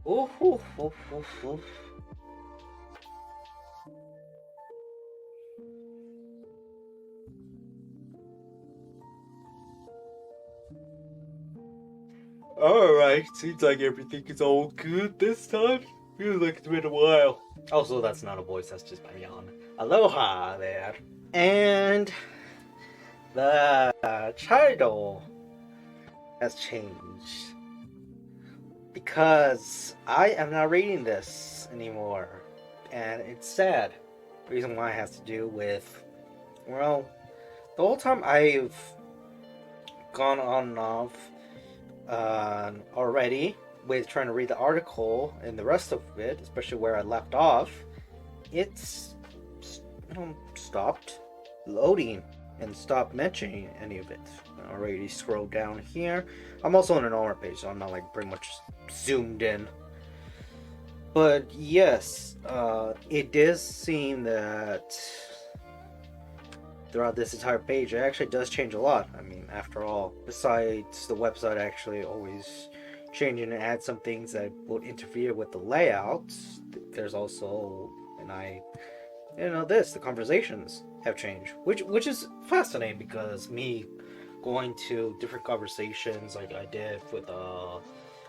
Ooh, ooh, ooh, ooh, ooh. Alright, seems like everything is all good this time. Feels like it's been a while. Also, that's not a voice, that's just my yawn. Aloha there. And the title has changed because I am not reading this anymore. And it's sad. The reason why it has to do with, well, the whole time I've gone on and off already with trying to read the article and the rest of it, especially where I left off, it's stopped loading and stopped mentioning any of it. I already scrolled down here. I'm also on a normal page, so I'm not like pretty much zoomed in. But yes, it does seem that throughout this entire page, it actually does change a lot. I mean, after all, besides the website actually always changing and add some things that would interfere with the layout, there's also, the conversations have changed, which is fascinating because me going to different conversations like I did with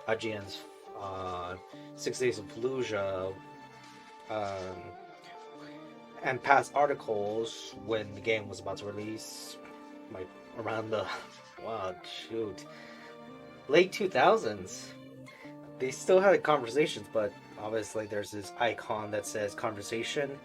IGN's 6 Days of Fallujah, um, and past articles when the game was about to release, like around the wow shoot late 2000s. They still had conversations, but obviously there's this icon that says conversation.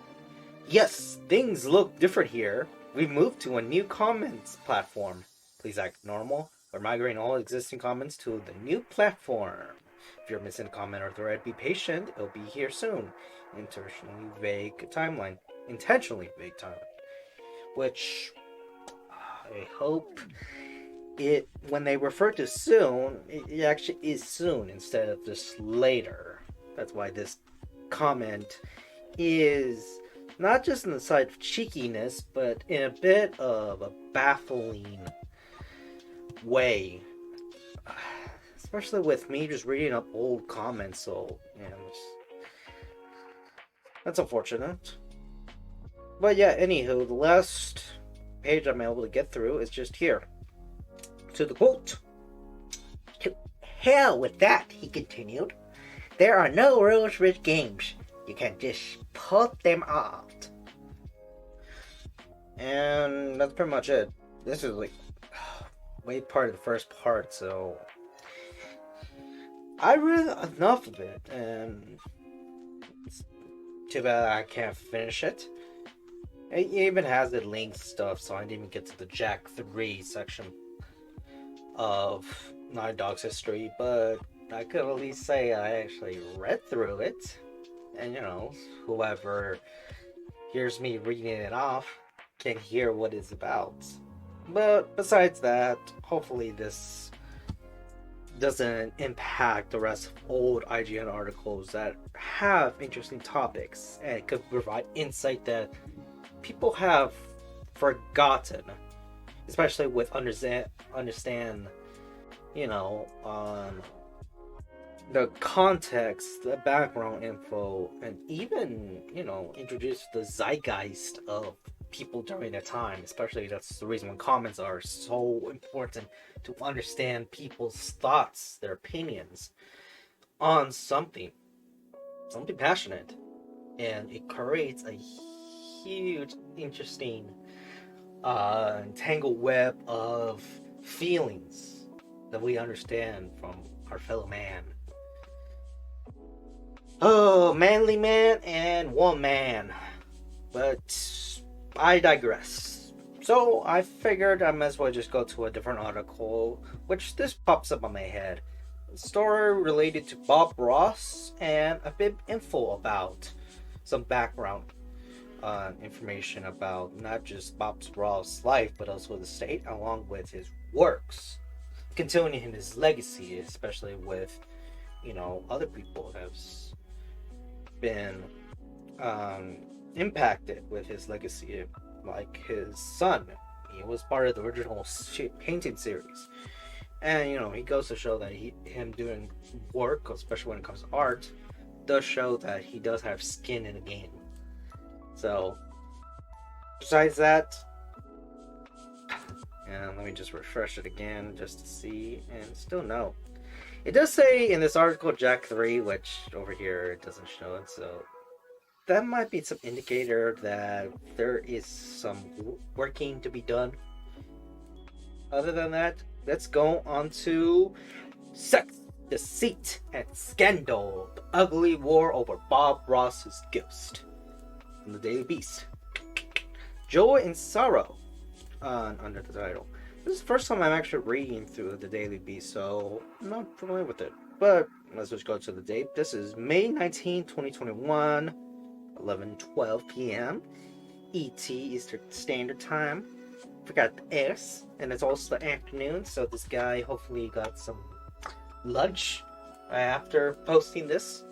Yes, things look different here. We've moved to a new comments platform. Please act normal. We're migrating all existing comments to the new platform. If you're missing a comment or thread, be patient. It'll be here soon. Intentionally vague timeline. Intentionally vague timeline. Which I hope it, when they refer to soon, it actually is soon instead of just later. That's why this comment is not just in the side of cheekiness, but in a bit of a baffling way. Especially with me just reading up old comments, so that's unfortunate. But yeah, anywho, the last page I'm able to get through is just here. To the quote. To hell with that, he continued. There are no rules with games. You can just put them out. And that's pretty much it. This is like way part of the first part, so I read enough of it, and it's too bad I can't finish it. It even has the length stuff, so I didn't even get to the Jack 3 section of Naughty Dog's history, but I could at least say I actually read through it. And whoever hears me reading it off can hear what it's about. But besides that, hopefully this doesn't impact the rest of old IGN articles that have interesting topics and could provide insight that people have forgotten, especially with understand on the context, the background info, and even introduce the zeitgeist of people during the time. Especially that's the reason when comments are so important, to understand people's thoughts, their opinions on something passionate, and it creates a huge, interesting, tangled web of feelings that we understand from our fellow man. Oh, manly man and woman. But I digress. So I figured I might as well just go to a different article, which this pops up on my head. A story related to Bob Ross and a bit info about some background information about not just Bob Ross' life, but also the state, along with his works, continuing his legacy, especially with other people that have been impacted with his legacy, like his son. He was part of the original painting series, And he goes to show that him doing work, especially when it comes to art, does show that he does have skin in the game. So, besides that, and let me just refresh it again just to see, and still no. It does say in this article Jack 3, which over here it doesn't show it, so that might be some indicator that there is some working to be done. Other than that, let's go on to sex, deceit, and scandal. The ugly war over Bob Ross's ghost. From the Daily Beast. Joy and sorrow under the title. This is the first time I'm actually reading through the Daily Beast, so I'm not familiar with it. But let's just go to the date. This is May 19, 2021, 11:12 p.m. ET, Eastern Standard Time. Forgot the S, and it's also the afternoon, so this guy hopefully got some lunch after posting this.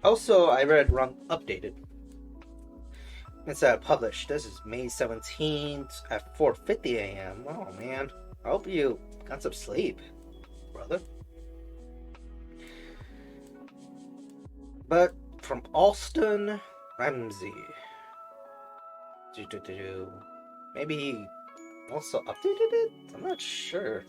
Also, I read wrong updated. Instead of published. This is May 17th at 4:50 a.m. Oh man, I hope you got some sleep, brother. But from Alston Ramsey. Maybe he also updated it? I'm not sure.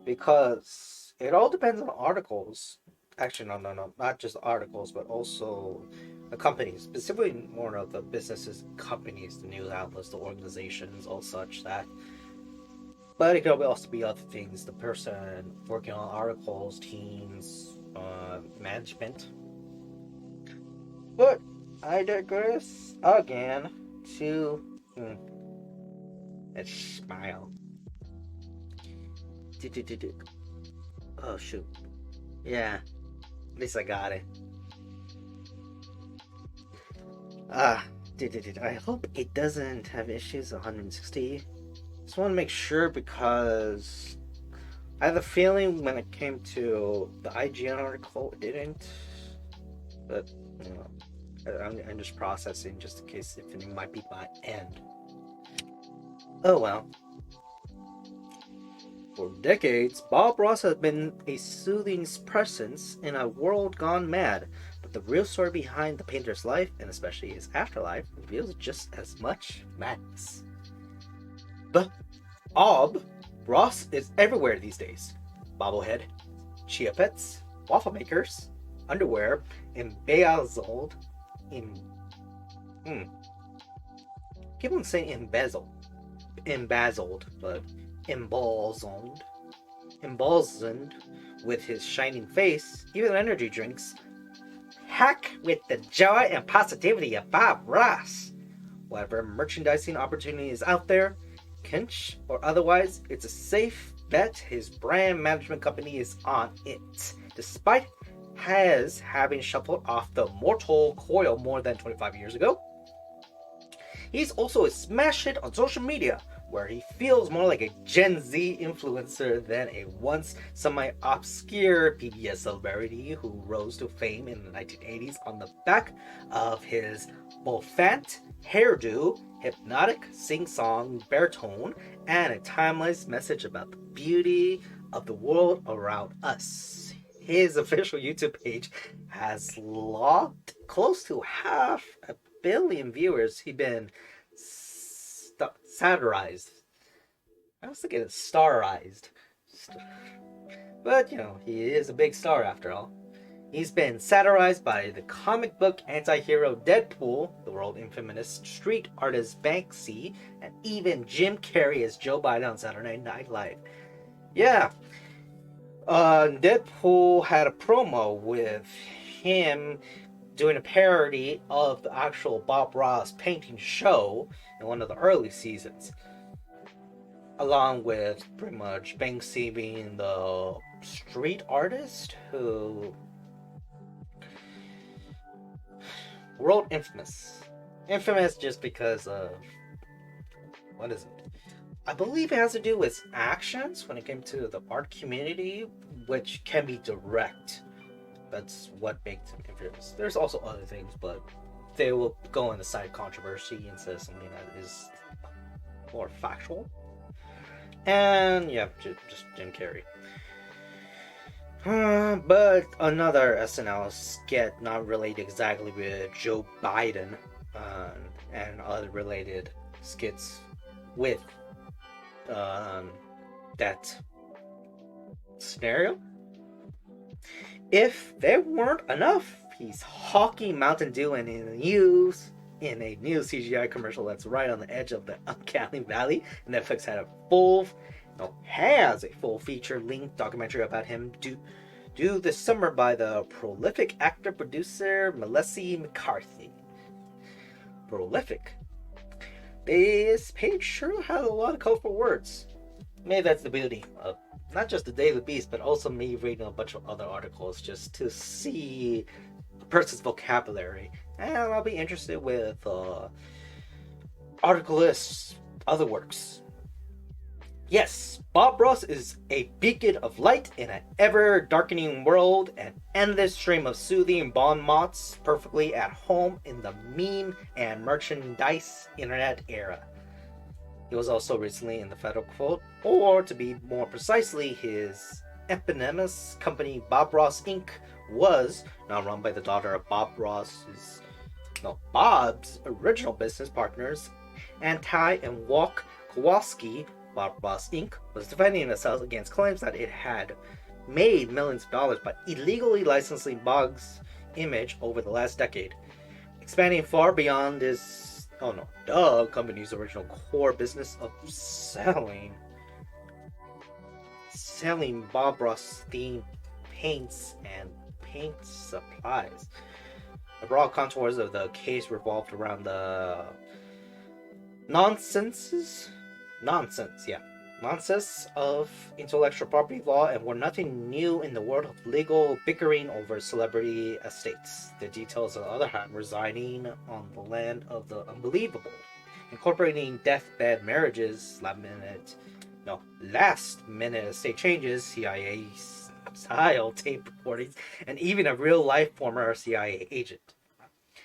Because it all depends on articles. Actually, no. Not just articles, but also the companies. Specifically more of the businesses, companies, the news outlets, the organizations, all such that. But it could also be other things. The person working on articles, teams, management. But I digress again to a smile. Oh shoot. Yeah. At least I got it. I hope it doesn't have issues 160. Just want to make sure because I have a feeling when it came to the IGN article, it didn't. But, I'm just processing just in case if it might be my end. Oh well. For decades, Bob Ross has been a soothing presence in a world gone mad, but the real story behind the painter's life, and especially his afterlife, reveals just as much madness. Bob Ross is everywhere these days. Bobblehead, chia pets, waffle makers, underwear, embezzled, keep on saying embezzled, but embalmed with his shining face, even energy drinks. Hack with the joy and positivity of Bob Ross. Whatever merchandising opportunity is out there, Kinch or otherwise, it's a safe bet his brand management company is on it, despite his having shuffled off the mortal coil more than 25 years ago. He's also a smash hit on social media, where he feels more like a Gen Z influencer than a once semi-obscure PBS celebrity who rose to fame in the 1980s on the back of his bouffant hairdo, hypnotic sing-song baritone, and a timeless message about the beauty of the world around us. His official YouTube page has logged close to 500 million viewers. He's been satirized. I was thinking starized. But, he is a big star after all. He's been satirized by the comic book anti-hero Deadpool, the world infamous street artist Banksy, and even Jim Carrey as Joe Biden on Saturday Night Live. Yeah. Deadpool had a promo with him doing a parody of the actual Bob Ross painting show in one of the early seasons, along with pretty much Banksy being the street artist who world infamous just because of what is it? I believe it has to do with actions when it came to the art community, which can be direct. That's what makes him infamous. There's also other things, but they will go on the side controversy instead of something that is more factual. And yeah, just Jim Carrey. But another SNL skit not related exactly with Joe Biden, uh, and other related skits with um, that scenario. If there weren't enough, he's hawking Mountain Dew in a new CGI commercial that's right on the edge of the uncanny valley. And Netflix has a full feature-length documentary about him due this summer by the prolific actor-producer Melissa McCarthy. Prolific. This page sure has a lot of colorful words. Maybe that's the beauty of not just the Daily Beast, but also me reading a bunch of other articles just to see a person's vocabulary. And I'll be interested with articlists' other works. Yes, Bob Ross is a beacon of light in an ever-darkening world, an endless stream of soothing bon mots perfectly at home in the meme and merchandise internet era. He was also recently in the federal quote, or to be more precisely, his eponymous company Bob Ross Inc. was now run by the daughter of Bob's original business partners, Anti and Walk Kowalski. Bob Ross Inc. was defending itself against claims that it had made millions of dollars by illegally licensing Bob's image over the last decade, expanding far beyond this company's original core business of selling Bob Ross themed paints and paint supplies. The broad contours of the case revolved around the nonsense of intellectual property law and were nothing new in the world of legal bickering over celebrity estates. The details, on the other hand, residing on the land of the unbelievable, incorporating deathbed marriages, last-minute estate changes, CIA-style tape recordings, and even a real-life former CIA agent.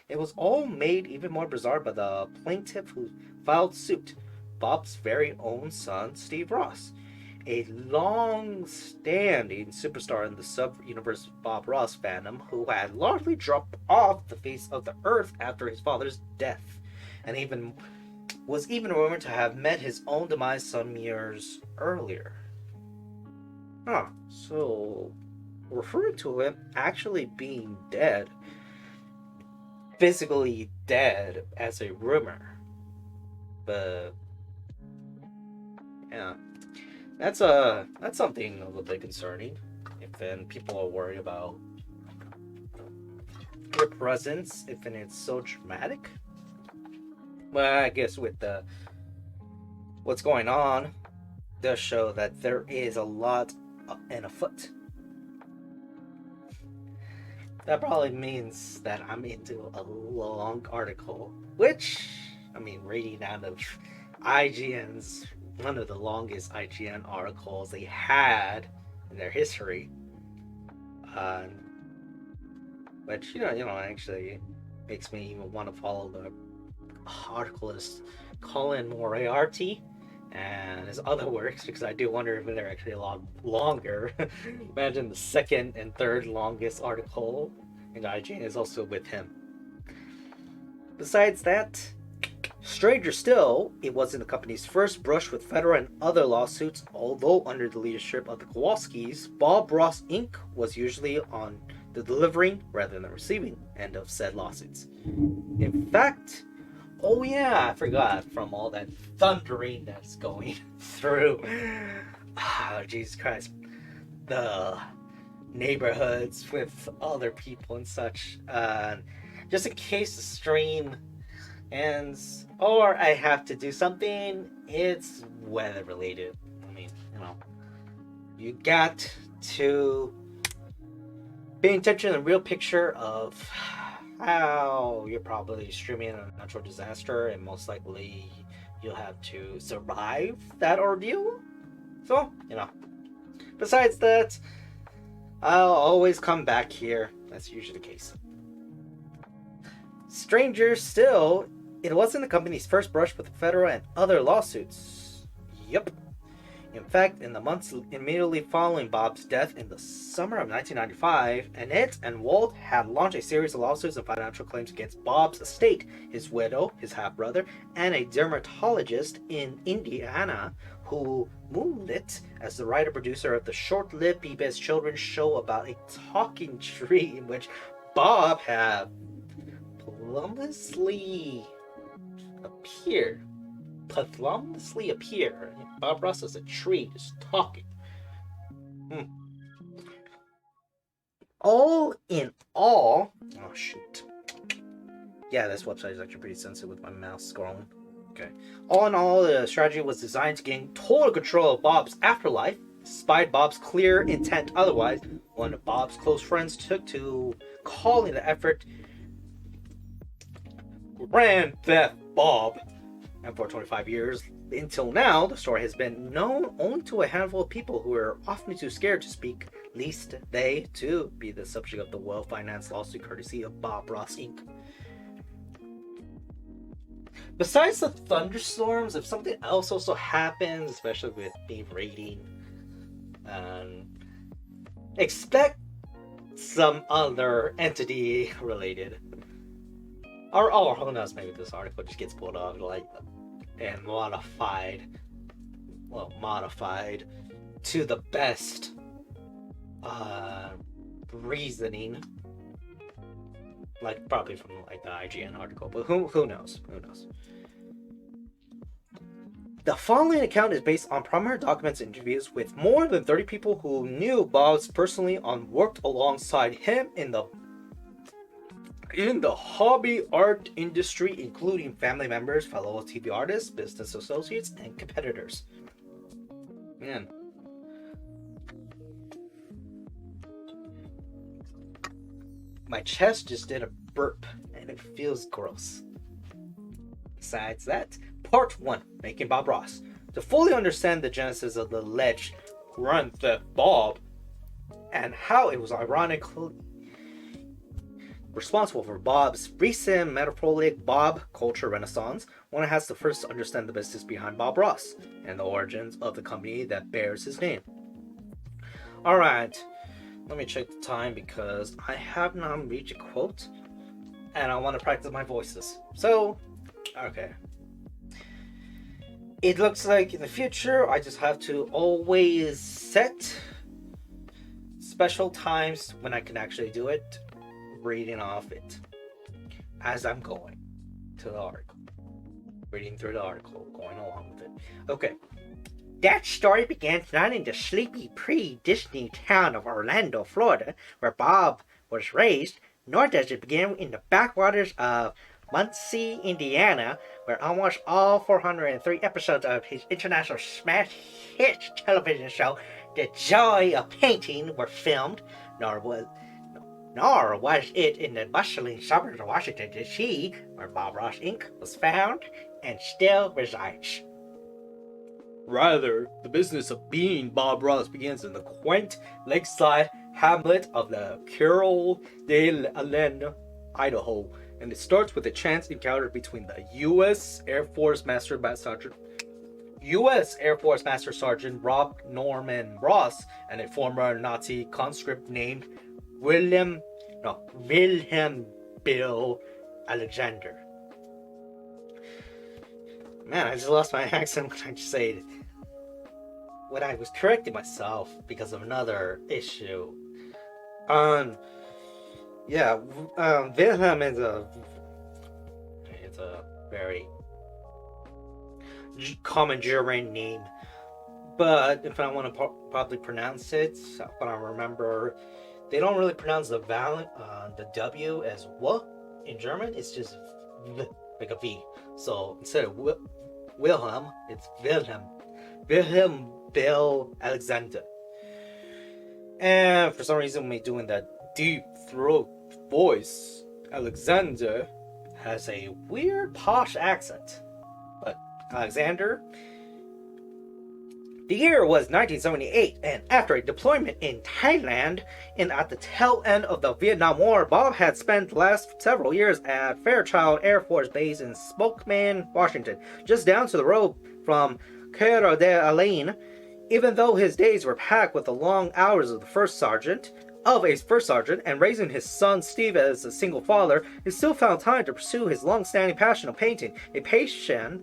It was all made even more bizarre by the plaintiff who filed suit, Bob's very own son, Steve Ross, a long-standing superstar in the sub-universe Bob Ross fandom who had largely dropped off the face of the earth after his father's death, and was rumored to have met his own demise some years earlier. So referring to him actually being dead, physically dead, as a rumor. But yeah, that's something a little bit concerning. If then people are worried about your presence, if it's so dramatic. Well, I guess with what's going on, does show that there is a lot in afoot. That probably means that I'm into a long article, which, reading out of IGN's, one of the longest IGN articles they had in their history. Which, actually makes me even want to follow the articleist Colin Moriarty and his other works, because I do wonder if they're actually a lot longer. Imagine the second and third longest article in IGN is also with him. Besides that, stranger still, it wasn't the company's first brush with federal and other lawsuits, although under the leadership of the Kowalskis, Bob Ross Inc. was usually on the delivering rather than receiving end of said lawsuits. In fact, I forgot, from all that thundering that's going through, Jesus Christ, the neighborhoods with other people and such, just in case the stream ends or I have to do something, it's weather related. You got to pay attention to the real picture of how you're probably streaming a natural disaster, and most likely you'll have to survive that ordeal. So, besides that, I'll always come back here. That's usually the case. Stranger still, It wasn't the company's first brush with federal and other lawsuits. Yup. In fact, in the months immediately following Bob's death in the summer of 1995, Annette and Walt had launched a series of lawsuits and financial claims against Bob's estate, his widow, his half-brother, and a dermatologist in Indiana who moonlit as the writer-producer of the short-lived PBS children's show about a talking tree in which Bob had plumbously appeared. Bob Ross is a tree just talking. All in all, oh shoot. Yeah, this website is actually pretty sensitive with my mouse scrolling. Okay. All in all, the strategy was designed to gain total control of Bob's afterlife, despite Bob's clear intent otherwise. One of Bob's close friends took to calling the effort Grand Theft Bob. And for 25 years until now, the story has been known only to a handful of people who are often too scared to speak, lest they, too, be the subject of the well-financed lawsuit courtesy of Bob Ross Inc. Besides the thunderstorms, if something else also happens, especially with me reading, expect some other entity related. Or who knows, maybe this article just gets pulled off and modified to the best reasoning, probably from the IGN article, but who knows? The following account is based on primary documents and interviews with more than 30 people who knew Bob's personally and worked alongside him in the hobby art industry, including family members, fellow TV artists, business associates, and competitors. Man. My chest just did a burp, and it feels gross. Besides that, Part 1, Making Bob Ross. To fully understand the genesis of the alleged Grand Theft Bob, and how it was ironically responsible for Bob's recent metabolic Bob culture renaissance, one has to first understand the business behind Bob Ross and the origins of the company that bears his name. Alright, let me check the time because I have not reached a quote and I want to practice my voices. So, okay. It looks like in the future I just have to always set special times when I can actually do it, reading off it as I'm going to the article, reading through the article, going along with it. Okay. That story begins not in the sleepy pre-Disney town of Orlando, Florida, where Bob was raised, nor does it begin in the backwaters of Muncie, Indiana, where almost all 403 episodes of his international smash hit television show, The Joy of Painting, were filmed, nor was it in the bustling suburbs of Washington, D.C., where Bob Ross Inc. was found and still resides. Rather, the business of being Bob Ross begins in the quaint lakeside hamlet of the Carroll de Allen, Idaho, and it starts with a chance encounter between the U.S. Air Force Master Sergeant Rob Norman Ross and a former Nazi conscript named Wilhelm Bill Alexander. Man, I just lost my accent when I just said it. When I was correcting myself because of another issue. Wilhelm is a very common German name, but if I want to probably pronounce it, when I remember, they don't really pronounce the W as W in German. It's just V, like a V. So instead of Wilhelm, it's Wilhelm Bill Alexander. And for some reason, when doing that deep throat voice, Alexander has a weird posh accent. But Alexander The year was 1978, and after a deployment in Thailand and at the tail end of the Vietnam War, Bob had spent the last several years at Fairchild Air Force Base in Spokane, Washington, just down to the road from Coeur d'Alene. Even though his days were packed with the long hours of a first sergeant, and raising his son Steve as a single father, he still found time to pursue his long-standing passion of painting, a passion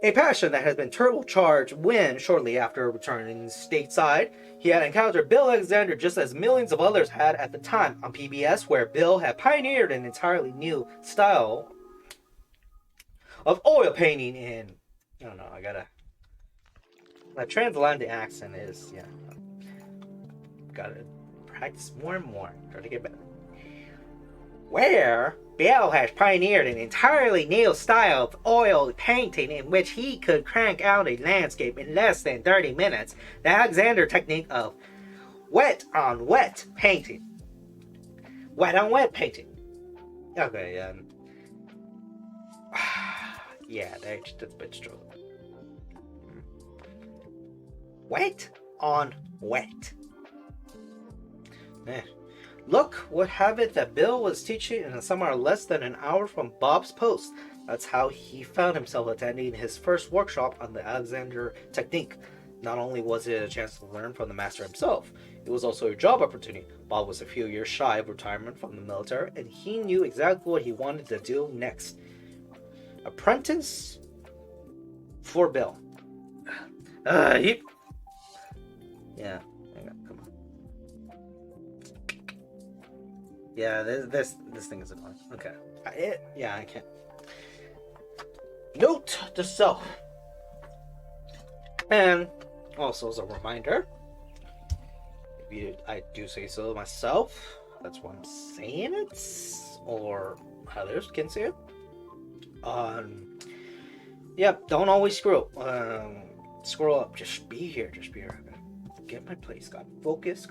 that had been turbocharged when, shortly after returning stateside, he had encountered Bill Alexander just as millions of others had at the time on PBS, where Bill had pioneered an entirely new style of oil painting in... I don't know, my transatlantic accent is, gotta practice more and more, try to get better. Where Bill has pioneered an entirely new style of oil painting in which he could crank out a landscape in less than 30 minutes, the Alexander technique of wet on wet painting. Wet on wet painting. Okay, yeah, that's a bit strong. Wet on wet. Look would have it that Bill was teaching in somewhere less than an hour from Bob's post. That's how he found himself attending his first workshop on the Alexander technique. Not only was it a chance to learn from the master himself, it was also a job opportunity. Bob was a few years shy of retirement from the military, and he knew exactly what he wanted to do next. Apprentice for Bill. Yeah. Come on. Yeah, this thing is annoying. Okay. I can't. Note to self. And also as a reminder, I do say so myself, that's why I'm saying it, or others can say it. Don't always scroll up. Just be here. Get my place. Got focus.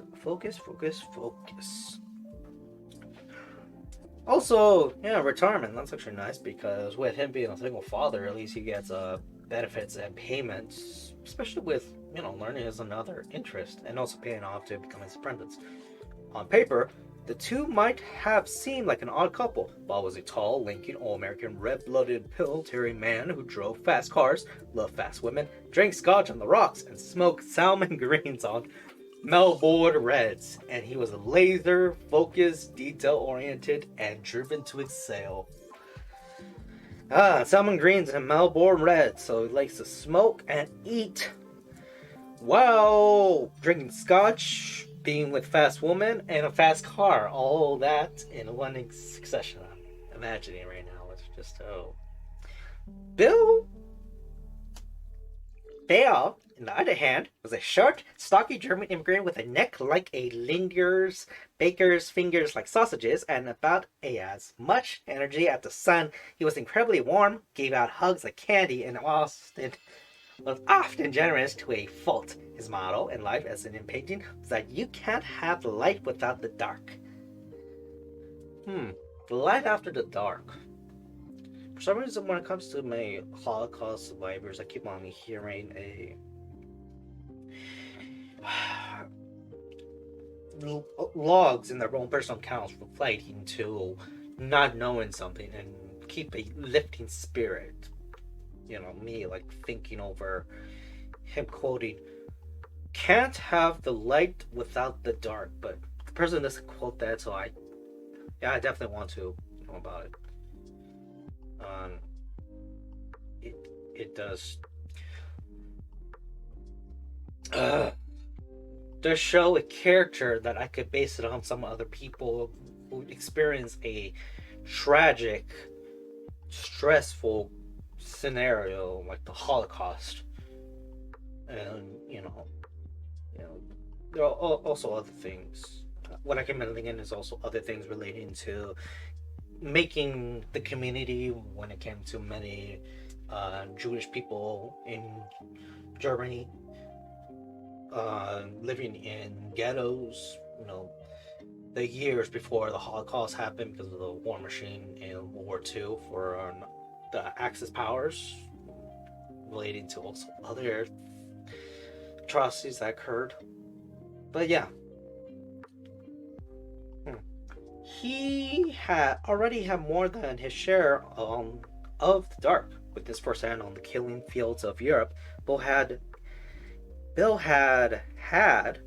Also, retirement. That's actually nice because with him being a single father, at least he gets benefits and payments, especially with learning is another interest, and also paying off to become his apprentice. On paper, the two might have seemed like an odd couple. Bob was a tall, lanky, all-American, red-blooded military man who drove fast cars, loved fast women, drank scotch on the rocks, and smoked salmon greens on Melbourne Reds. And he was laser-focused, detail-oriented, and driven to excel. Salmon greens and Melbourne Reds, so he likes to smoke and eat while drinking scotch, being with fast woman, and a fast car. All that in one succession. I'm imagining right now. It's just, Bill, on the other hand, was a short, stocky German immigrant with a neck like a Linder's baker's fingers like sausages, and about as much energy as the sun. He was incredibly warm, gave out hugs like candy, and was often generous to a fault. His motto in life, as in painting, was that you can't have the light without the dark. The light after the dark. For some reason, when it comes to my Holocaust survivors, I keep on hearing logs in their own personal accounts reflecting to not knowing something and keep a lifting spirit. Me like thinking over him quoting, "Can't have the light without the dark," but the person doesn't quote that, so I definitely want to know about it. It does show a character that I could base it on some other people who experience a tragic, stressful scenario like the Holocaust, and there are also other things. What I can link in is also other things relating to making the community when it came to many Jewish people in Germany, living in ghettos, the years before the Holocaust happened, because of the war machine in World War II for the Axis powers, relating to also other atrocities that occurred. But yeah, he had already had more than his share of the dark. With this firsthand on the killing fields of Europe, Bill had Bill had had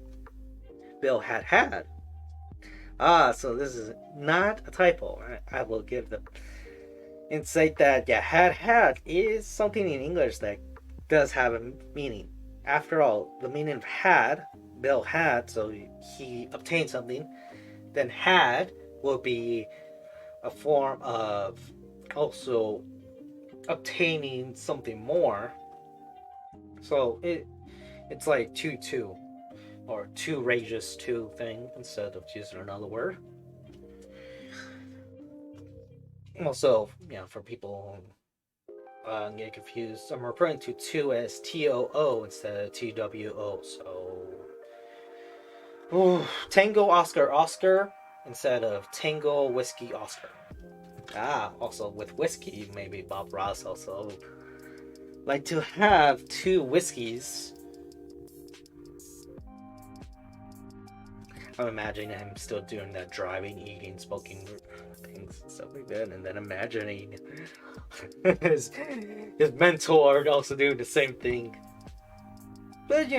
Bill had had. So this is not a typo. I will give the insight that yeah, had is something in English that does have a meaning. After all, the meaning of had, Bill had, so he obtained something. Then had will be a form of also obtaining something more. So it's like two or two rages two thing instead of using another word. Also, yeah, for people get confused, I'm referring to two as TOO instead of TWO. So, Tango Oscar Oscar instead of Tango Whiskey Oscar. Also with whiskey, maybe Bob Ross also like to have two whiskeys. I'm imagining him still doing that driving, eating, smoking things, stuff like that, and then imagining his mentor also doing the same thing. But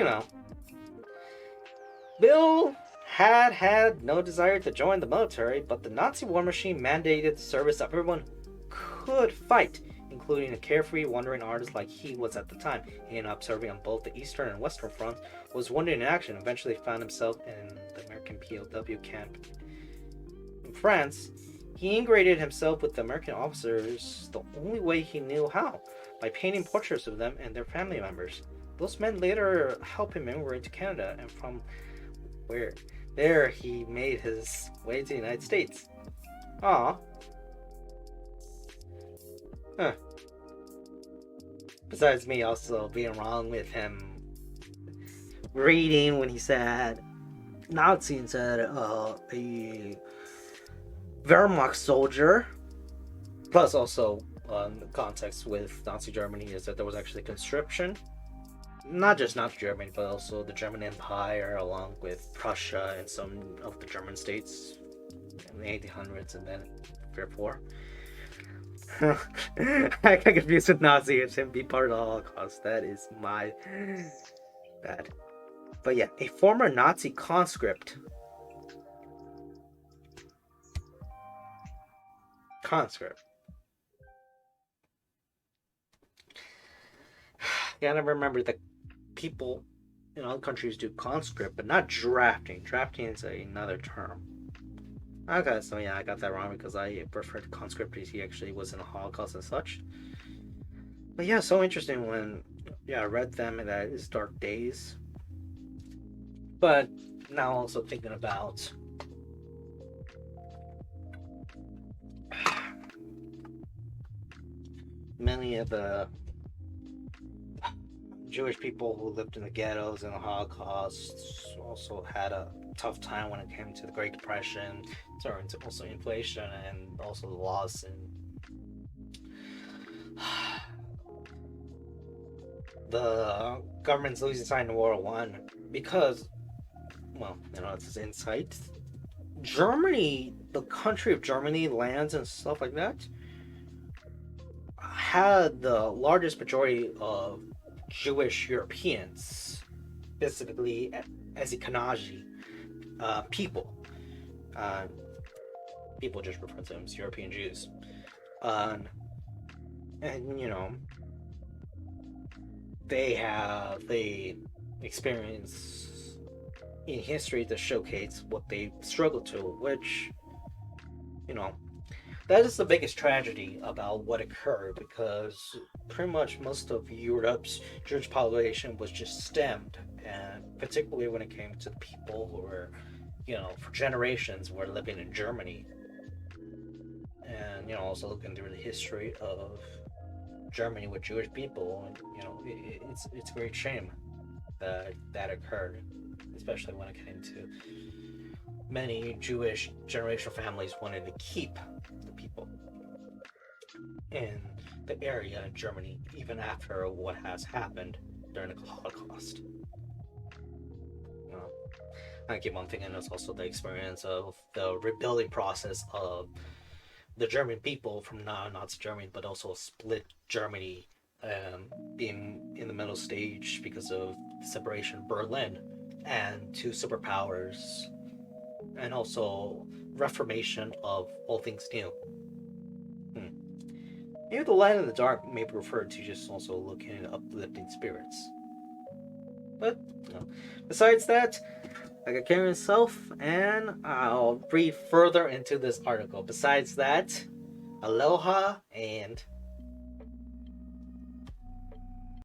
Bill had no desire to join the military, but the Nazi war machine mandated the service of everyone could fight, including a carefree, wandering artist like he was at the time. He ended up serving on both the Eastern and Western fronts, was wounded in action, eventually found himself in the American POW camp in France. He integrated himself with the American officers the only way he knew how, by painting portraits of them and their family members. Those men later helped him immigrate to Canada, and from where there he made his way to the United States. Huh. Besides me also being wrong with him reading when he said Nazi instead a Wehrmacht soldier. Plus also the context with Nazi Germany is that there was actually conscription. Not just Nazi Germany, but also the German Empire, along with Prussia and some of the German states in the 1800s, and then therefore. I got confused with Nazi and him be part of the Holocaust. That is my bad. But yeah, a former Nazi conscript. Gotta remember that people in other countries do conscript, but not drafting. Drafting is another term. Okay, so yeah, I got that wrong because I preferred conscript because he actually was in the Holocaust and such. But yeah, so interesting when I read them in his dark days. But now also thinking about many of the Jewish people who lived in the ghettos and the Holocaust also had a tough time when it came to the Great Depression, also inflation and also the loss and the government's losing side in World War I because, well, it's his insight. Germany, the country of Germany, lands and stuff like that, had the largest majority of Jewish Europeans, specifically Ashkenazi people. People just refer to them as European Jews. And they experience in history to showcase what they struggled to, which that is the biggest tragedy about what occurred, because pretty much most of Europe's Jewish population was just stemmed, and particularly when it came to the people who were, for generations were living in Germany. And, also looking through the history of Germany with Jewish people, it's a great shame that occurred, especially when it came to many Jewish generational families wanted to keep the people in the area in Germany, even after what has happened during the Holocaust. I keep on thinking it's also the experience of the rebuilding process of the German people from Nazi Germany, but also split Germany, being in the middle stage because of the separation of Berlin and two superpowers, and also reformation of all things new. Hmm. Maybe the light in the dark may be referred to just also looking at uplifting spirits. But no. Besides that, I got carry myself, and I'll read further into this article. Besides that, aloha and